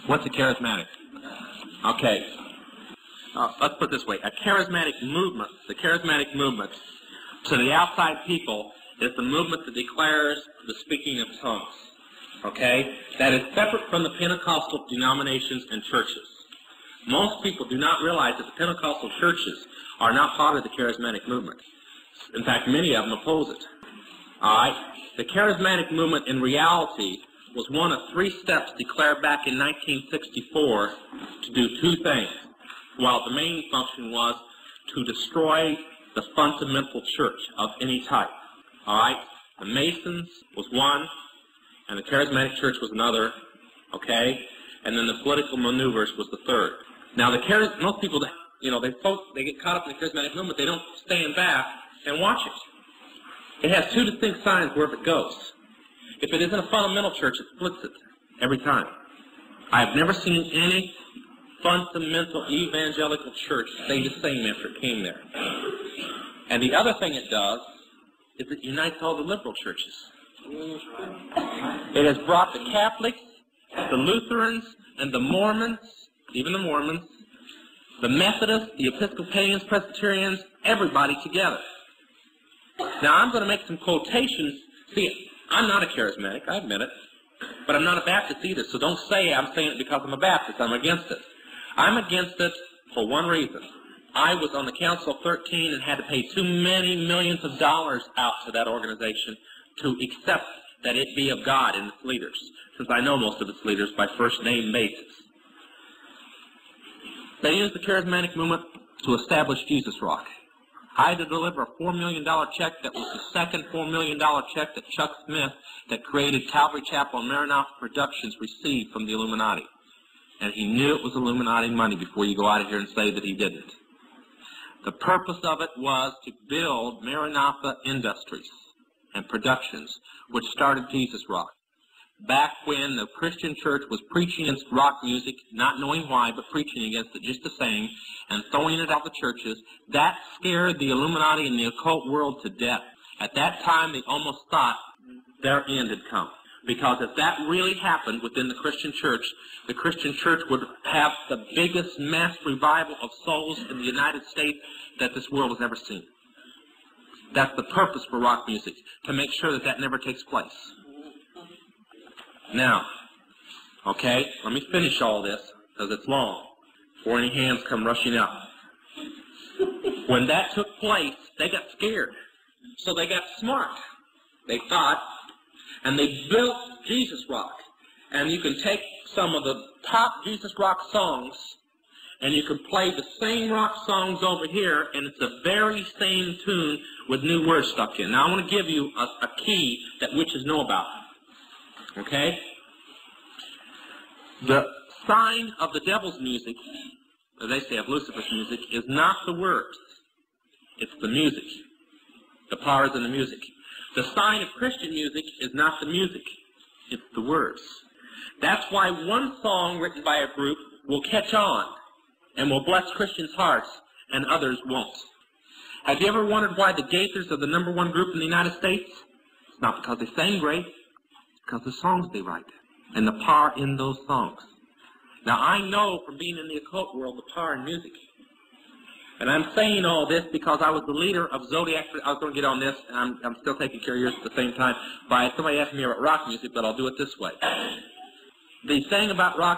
What's a charismatic? Okay. Let's put it this way. A charismatic movement, the charismatic movement, to the outside people, is the movement that declares the speaking of tongues. Okay? That is separate from the Pentecostal denominations and churches. Most people do not realize that the Pentecostal churches are not part of the charismatic movement. In fact, many of them oppose it. All right? The charismatic movement, in reality, was one of 3 steps declared back in 1964 to do 2 things. While the main function was to destroy the fundamental church of any type. All right? The Masons was one, and the charismatic church was another. Okay? And then the political maneuvers was the third. Now, most people, they get caught up in the charismatic movement. They don't stand back and watch it. It has 2 distinct signs wherever it goes. If it isn't a fundamental church, it splits it every time. I've never seen any fundamental evangelical church stay the same after it came there. And the other thing it does is it unites all the liberal churches. It has brought the Catholics, the Lutherans, and the Mormons, even the Mormons, the Methodists, the Episcopalians, Presbyterians, everybody together. Now, I'm going to make some quotations. See, I'm not a charismatic, I admit it, but I'm not a Baptist either, so don't say I'm saying it because I'm a Baptist. I'm against it. I'm against it for one reason. I was on the Council of 13 and had to pay too many millions of dollars out to that organization to accept that it be of God in its leaders, since I know most of its leaders by first-name basis. They used the charismatic movement to establish Jesus Rock. I had to deliver a $4 million check that was the second $4 million check that Chuck Smith, that created Calvary Chapel and Maranatha Productions, received from the Illuminati. And he knew it was Illuminati money before you go out of here and say that he didn't. The purpose of it was to build Maranatha Industries and Productions, which started Jesus Rock. Back when the Christian church was preaching against rock music, not knowing why, but preaching against it just the same, and throwing it out the churches, that scared the Illuminati and the occult world to death. At that time, they almost thought their end had come. Because if that really happened within the Christian church would have the biggest mass revival of souls in the United States that this world has ever seen. That's the purpose for rock music, to make sure that that never takes place. Now, okay, let me finish all this, because it's long, before any hands come rushing up. When that took place, they got scared. So they got smart. They thought, and they built Jesus Rock. And you can take some of the top Jesus Rock songs, and you can play the same rock songs over here, and it's the very same tune with new words stuck in. Now, I want to give you a key that witches know about. Okay? The sign of the devil's music, as they say of Lucifer's music, is not the words. It's the music. The power is in the music. The sign of Christian music is not the music. It's the words. That's why one song written by a group will catch on and will bless Christians' hearts, and others won't. Have you ever wondered why the Gaithers are the #1 group in the United States? It's not because they sing great. It's because of the songs they write and the power in those songs. Now, I know from being in the occult world the power in music. And I'm saying all this because I was the leader of Zodiac. I was going to get on this, and I'm still taking care of yours at the same time. By somebody asked me about rock music, but I'll do it this way. The thing about rock